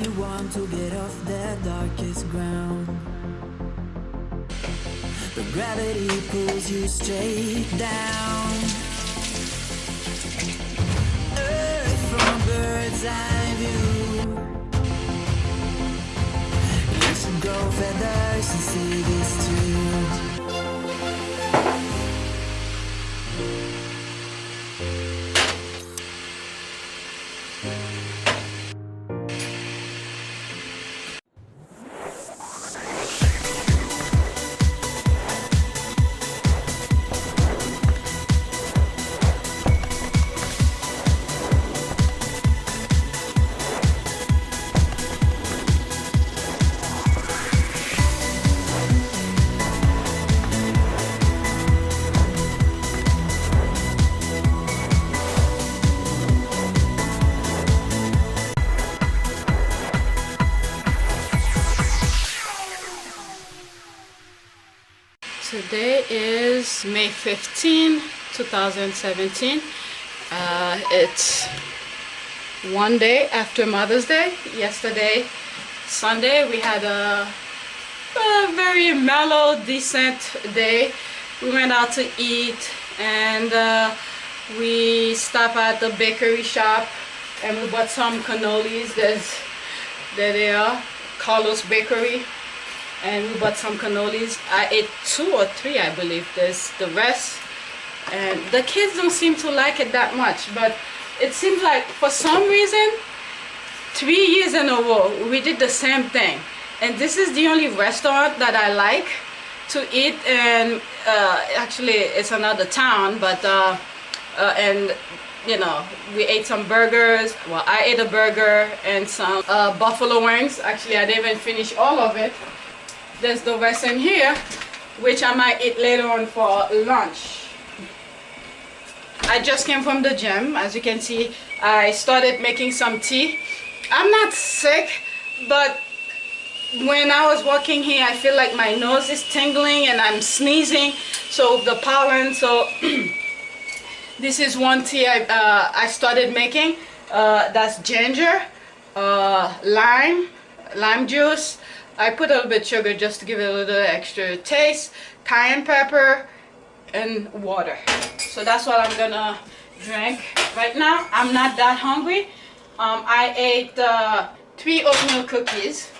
you want to get off that darkest ground. The gravity pulls you straight down. Earth from a bird's eye view. You should grow feathers and see this too. Today is May 15, 2017. It's one day after Mother's Day. Yesterday, Sunday, we had a very mellow, decent day. We went out to eat and we stopped at the bakery shop and we bought some cannolis. There they are, Carlos Bakery. And we bought some cannolis. I ate 2 or 3, I believe. There's the rest, and the kids don't seem to like it that much, but it seems like for some reason 3 years in a row we did the same thing, and this is the only restaurant that I like to eat. And actually it's another town, but and you know, we ate some burgers. Well, I ate a burger and some buffalo wings. Actually, I didn't even finish all of it. There's the rest in here, which I might eat later on for lunch. I just came from the gym. As you can see, I started making some tea. I'm not sick, but when I was walking here, I feel like my nose is tingling and I'm sneezing. So the pollen, so this is one tea I started making. That's ginger, lime juice. I put a little bit of sugar just to give it a little extra taste, cayenne pepper, and water. So that's what I'm gonna drink right now. I'm not that hungry. I ate 3 oatmeal cookies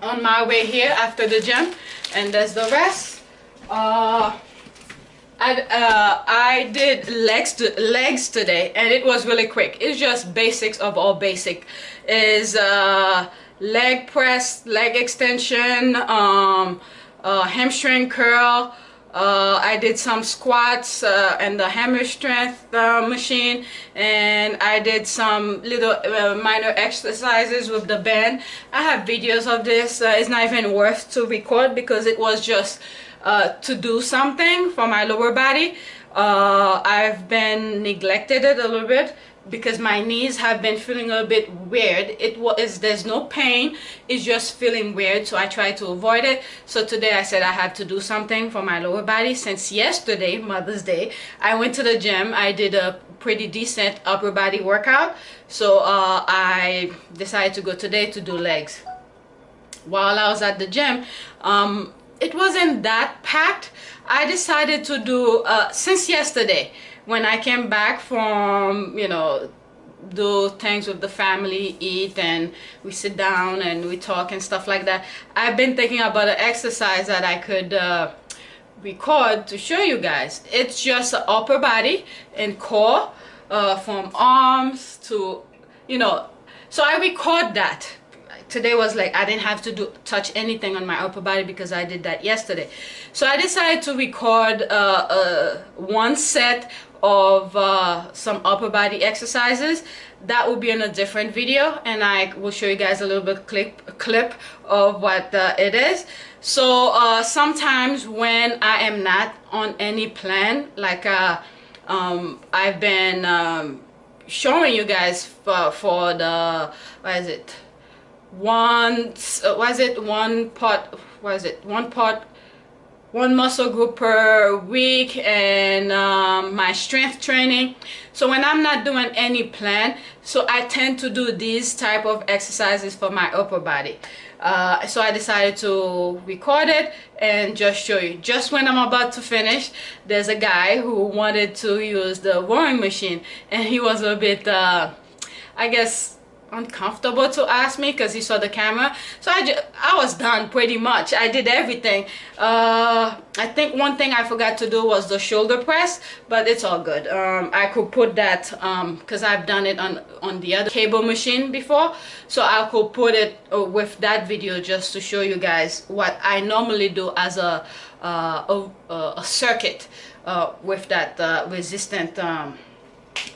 on my way here after the gym, and there's the rest. I did legs today, and it was really quick. It's just basics of all basic. Is leg press, leg extension, hamstring curl. I did some squats and the hammer strength machine, and I did some little minor exercises with the band. I have videos of this. It's not even worth to record because it was just to do something for my lower body. I've been neglected it a little bit because my knees have been feeling a bit weird. There's no pain, it's just feeling weird, so I try to avoid it. So today I said I have to do something for my lower body. Since yesterday, Mother's Day, I went to the gym. I did a pretty decent upper body workout, so I decided to go today to do legs. While I was at the gym, it wasn't that packed. I decided to do since yesterday, when I came back from, you know, do things with the family, eat, and we sit down and we talk and stuff like that, I've been thinking about an exercise that I could record to show you guys. It's just upper body and core, from arms to, you know, so I record that. Today was like I didn't have to touch anything on my upper body because I did that yesterday. So I decided to record one set of some upper body exercises. That will be in a different video, and I will show you guys a little bit clip of what it is. So sometimes when I am not on any plan, like I've been showing you guys for the, what is it, one pot one muscle group per week, and my strength training. So when I'm not doing any plan, so I tend to do these type of exercises for my upper body. So I decided to record it and just show you. Just when I'm about to finish, there's a guy who wanted to use the rowing machine, and he was a bit I guess uncomfortable to ask me because he saw the camera. So I was done pretty much. I did everything. I think one thing I forgot to do was the shoulder press, but it's all good. I could put that because I've done it on the other cable machine before, so I could put it with that video just to show you guys what I normally do as a circuit with that resistant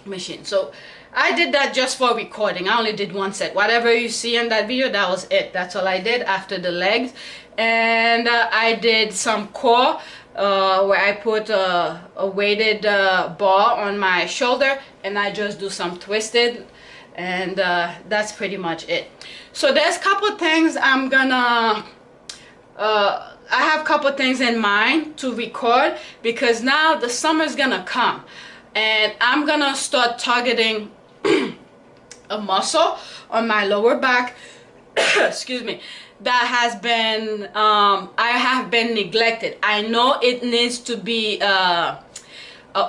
machine. So I did that just for recording. I only did one set. Whatever you see in that video, that was it. That's all I did after the legs. And I did some core where I put a weighted bar on my shoulder, and I just do some twisted, and that's pretty much it. So there's a couple things I'm gonna I have a couple things in mind to record, because now the summer's gonna come and I'm gonna start targeting a muscle on my lower back excuse me, that has been I have been neglected. I know it needs to be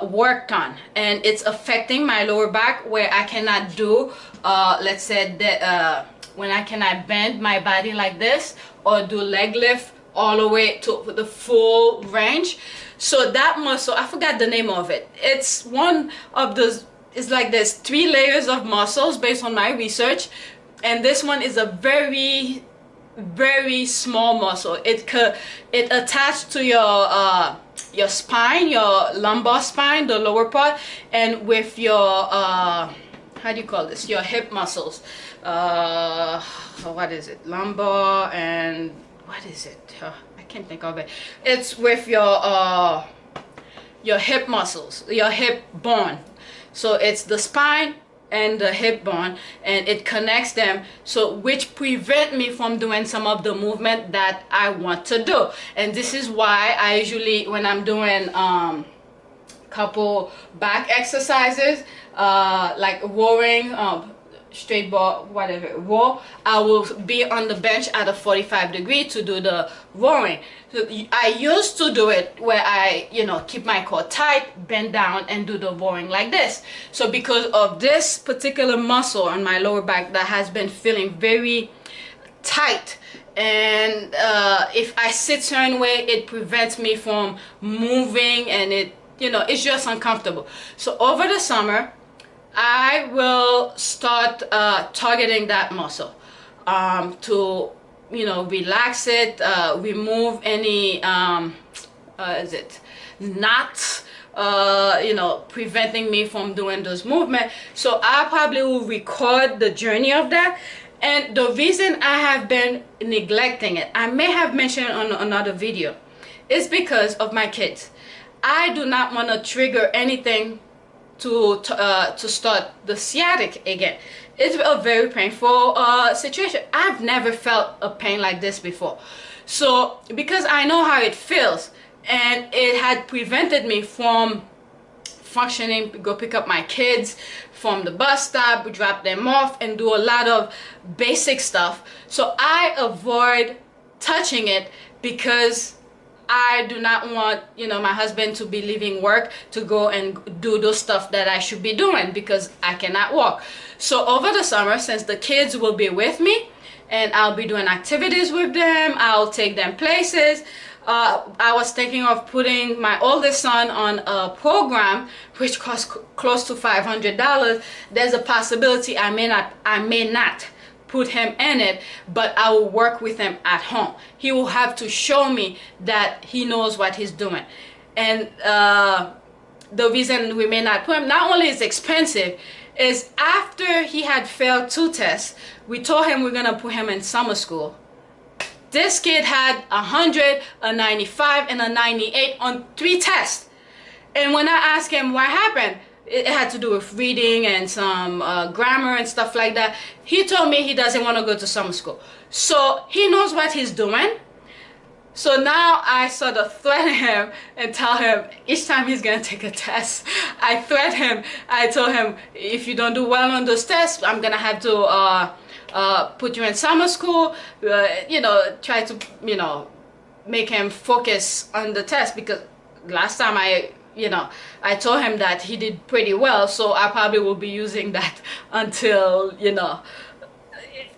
worked on, and it's affecting my lower back, where I cannot do let's say that when I cannot bend my body like this or do leg lift all the way to the full range. So that muscle, I forgot the name of it. It's one of those, it's like there's 3 layers of muscles based on my research, and this one is a very small muscle. It attached to your spine, your lumbar spine, the lower part, and with your how do you call this, your hip muscles, what is it, lumbar, and what is it, I can't think of it. It's with your hip muscles, your hip bone. So it's the spine and the hip bone, and it connects them, so which prevent me from doing some of the movement that I want to do. And this is why I usually, when I'm doing couple back exercises, like rowing, straight bar, whatever, row, I will be on the bench at a 45 degree to do the rowing. So I used to do it where I, you know, keep my core tight, bend down, and do the rowing like this. So because of this particular muscle on my lower back that has been feeling very tight, and if I sit certain way, it prevents me from moving, and it, you know, it's just uncomfortable. So over the summer, I will start targeting that muscle to, you know, relax it, remove any is it knots, you know, preventing me from doing those movements. So I probably will record the journey of that. And the reason I have been neglecting it, I may have mentioned on another video, is because of my kids. I do not want to trigger anything to start the sciatic again. It's a very painful situation. I've never felt a pain like this before. So because I know how it feels, and it had prevented me from functioning, go pick up my kids from the bus stop, drop them off, and do a lot of basic stuff. So I avoid touching it, because I do not want, you know, my husband to be leaving work to go and do those stuff that I should be doing, because I cannot walk. So over the summer, since the kids will be with me and I'll be doing activities with them, I'll take them places. I was thinking of putting my oldest son on a program which costs close to $500. There's a possibility I may not put him in it, but I will work with him at home. He will have to show me that he knows what he's doing. And the reason we may not put him, not only is expensive, is after he had failed 2 tests, we told him we're gonna put him in summer school. This kid had 100, a 95, and a 98 on 3 tests. And when I asked him what happened, it had to do with reading and some grammar and stuff like that. He told me he doesn't want to go to summer school. So he knows what he's doing. So now I sort of threaten him and tell him each time he's gonna take a test, I threat him. I told him, if you don't do well on those tests, I'm gonna have to put you in summer school. You know, try to, you know, make him focus on the test, because last time I told him that he did pretty well, so I probably will be using that until, you know,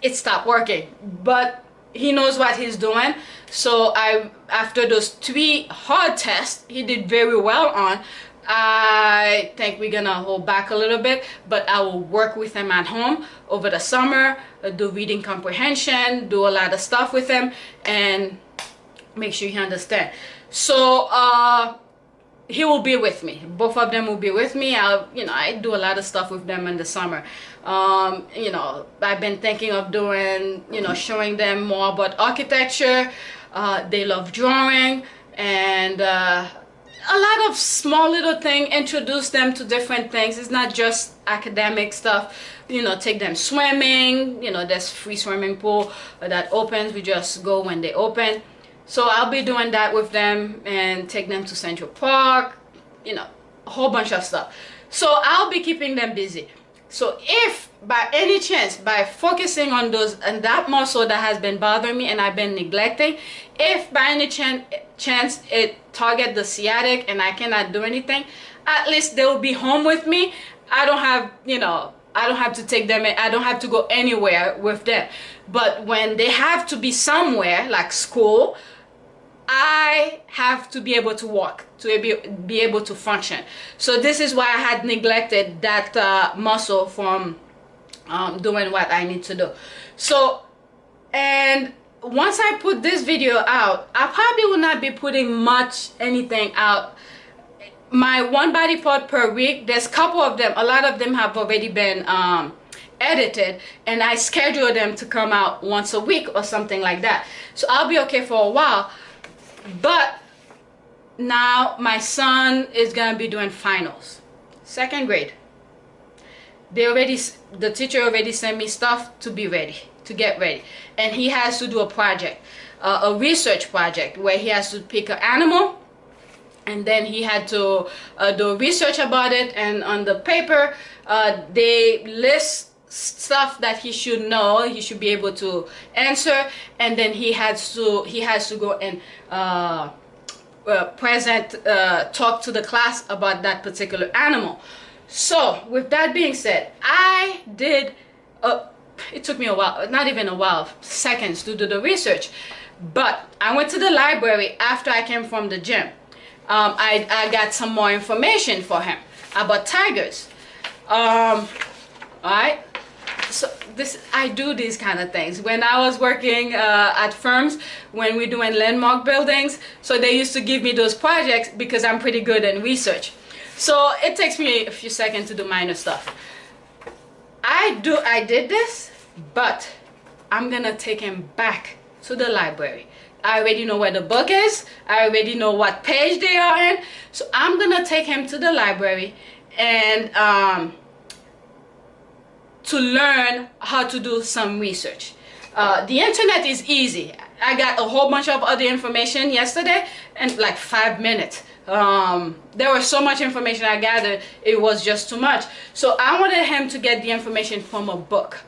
it stopped working. But he knows what he's doing. So after those 3 hard tests he did very well on, I think we're gonna hold back a little bit, but I will work with him at home over the summer, do reading comprehension, do a lot of stuff with him, and make sure he understands. So he will be with me. Both of them will be with me. I do a lot of stuff with them in the summer. You know, I've been thinking of doing, you know, showing them more about architecture. They love drawing, and a lot of small little things. Introduce them to different things. It's not just academic stuff. You know, take them swimming. You know, there's free swimming pool that opens. We just go when they open. So I'll be doing that with them, and take them to Central Park, you know, a whole bunch of stuff. So I'll be keeping them busy. So if by any chance, by focusing on those and that muscle that has been bothering me and I've been neglecting, if by any chance it target the sciatic and I cannot do anything, at least they'll be home with me. I don't have, you know, I don't have to take them, I don't have to go anywhere with them. But when they have to be somewhere, like school, I have to be able to walk, to be able to function. So this is why I had neglected that muscle from doing what I need to do. So, and once I put this video out, I probably will not be putting much anything out. My one body part per week, there's a couple of them, a lot of them have already been edited, and I schedule them to come out once a week or something like that. So I'll be okay for a while. But now my son is gonna be doing finals, 2nd grade. The teacher already sent me stuff to be ready, to get ready, and he has to do a project, a research project, where he has to pick an animal, and then he had to do research about it. And on the paper they list stuff that he should know, he should be able to answer, and then he has to go and talk to the class about that particular animal. So with that being said, I did it took me a while, not even a while, seconds to do the research, but I went to the library after I came from the gym. I got some more information for him about tigers. All right. So I do these kind of things when I was working at firms, when we're doing landmark buildings. So they used to give me those projects because I'm pretty good in research. So it takes me a few seconds to do minor stuff. I did this, but I'm gonna take him back to the library. I already know where the book is. I already know what page they are in. So I'm gonna take him to the library and to learn how to do some research. The internet is easy. I got a whole bunch of other information yesterday in like 5 minutes. There was so much information I gathered, it was just too much. So I wanted him to get the information from a book.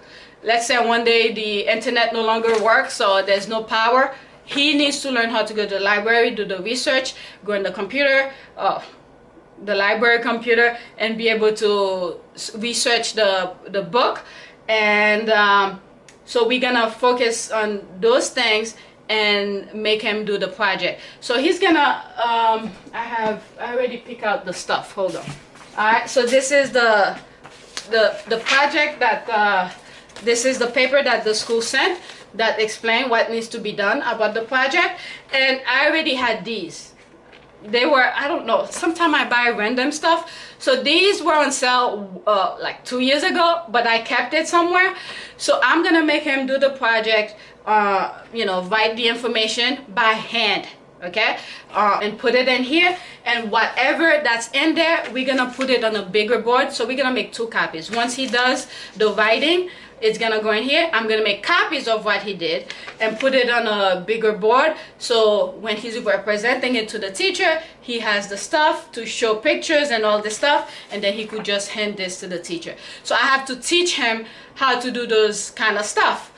Let's say one day the internet no longer works, or there's no power. He needs to learn how to go to the library, do the research, go in the computer, the library computer, and be able to research the book. And so we're gonna focus on those things and make him do the project. So he's gonna I already picked out the stuff. Hold on. All right, so this is the project that this is the paper that the school sent that explain what needs to be done about the project. And I already had these. They were, I don't know, sometimes I buy random stuff. So these were on sale like 2 years ago, but I kept it somewhere. So I'm gonna make him do the project, you know, write the information by hand, okay, and put it in here. And whatever that's in there, we're gonna put it on a bigger board. So we're gonna make 2 copies. Once he does the writing, It's gonna go in here. I'm gonna make copies of what he did and put it on a bigger board, so when he's representing it to the teacher, he has the stuff to show pictures and all this stuff, and then he could just hand this to the teacher. So I have to teach him how to do those kind of stuff.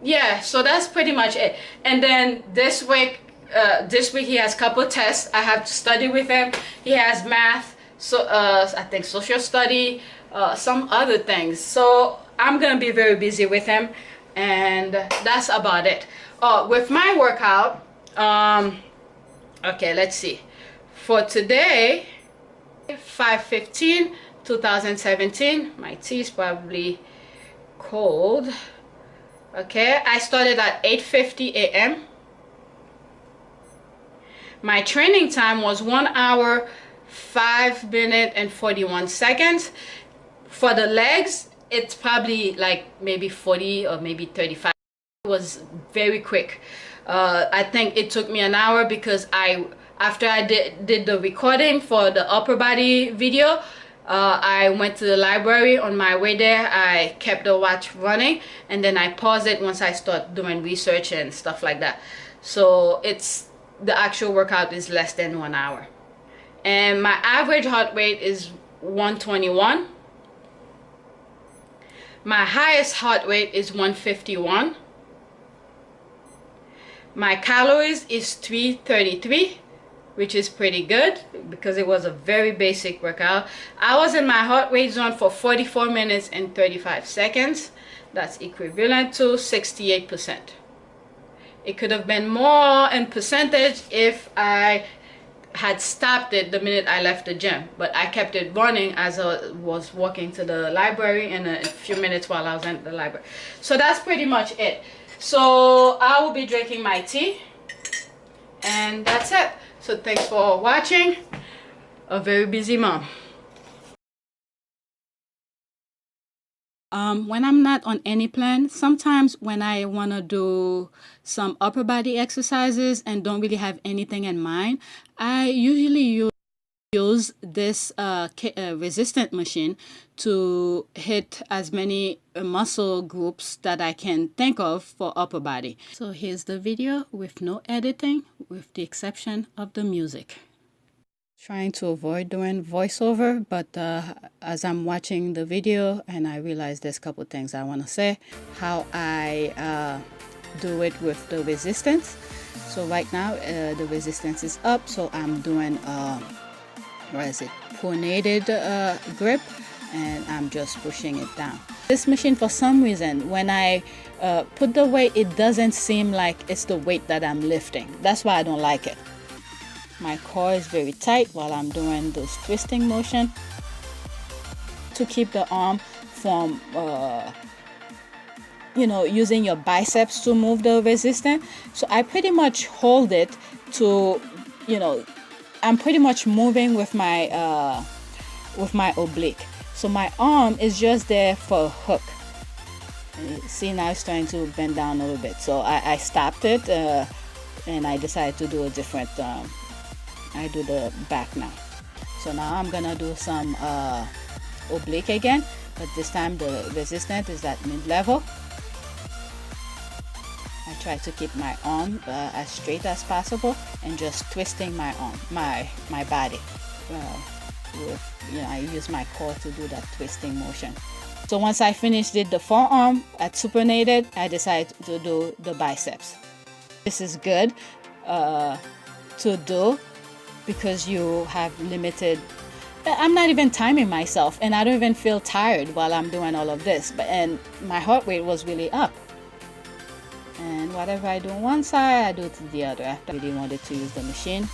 Yeah, so that's pretty much it. And then this week he has a couple tests I have to study with him. He has math, so I think social study, some other things. So I'm gonna be very busy with him, and that's about it. With my workout, okay, let's see. For today, 5/15, 2017. My tea is probably cold. Okay, I started at 8:50 a.m. My training time was 1 hour 5 minutes and 41 seconds. For the legs, it's probably like maybe 40 or maybe 35. It was very quick. I think it took me an hour because after I did the recording for the upper body video, I went to the library. On my way there, I kept the watch running, and then I paused it once I start doing research and stuff like that. So the actual workout is less than 1 hour, and my average heart rate is 121. My highest heart rate is 151. My calories is 333, which is pretty good because it was a very basic workout. I was in my heart rate zone for 44 minutes and 35 seconds. That's equivalent to 68%. It could have been more in percentage if I had stopped it the minute I left the gym, but I kept it running as I was walking to the library and a few minutes while I was in the library. So that's pretty much it. So I will be drinking my tea, and that's it. So thanks for watching. A very busy mom. When I'm not on any plan, sometimes when I want to do some upper body exercises and don't really have anything in mind, I usually use this resistant machine to hit as many muscle groups that I can think of for upper body. So here's the video with no editing, with the exception of the music. Trying to avoid doing voiceover, but as I'm watching the video and I realize there's a couple things I want to say, how I do it with the resistance. So right now the resistance is up, so I'm doing pronated grip, and I'm just pushing it down. This machine, for some reason, when I put the weight, it doesn't seem like it's the weight that I'm lifting. That's why I don't like it. My core is very tight while I'm doing those twisting motion to keep the arm from using your biceps to move the resistance. So I pretty much hold it to, I'm pretty much moving with my oblique. So my arm is just there for a hook. And see, now it's starting to bend down a little bit. So I stopped it and I decided to do a different I do the back now. So now I'm gonna do some oblique again, but this time the resistance is at mid-level. I try to keep my arm as straight as possible and just twisting my arm, my body. I use my core to do that twisting motion. So once I finished the forearm at supinated, I decided to do the biceps. This is good to do because you have limited. I'm not even timing myself, and I don't even feel tired while I'm doing all of this. And my heart rate was really up. And whatever I do on one side, I do to the other. I really wanted to use the machine,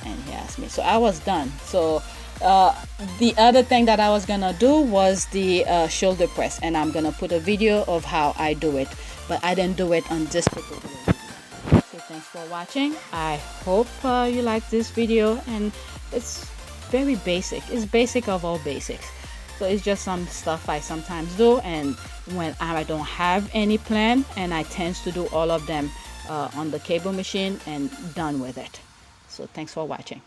and he asked me, so I was done. So the other thing that I was gonna do was the shoulder press, and I'm gonna put a video of how I do it, but I didn't do it on this particular video. So thanks for watching. I hope you like this video, and it's very basic. It's basic of all basics. So it's just some stuff I sometimes do, and when I don't have any plan, and I tend to do all of them on the cable machine and done with it. So thanks for watching.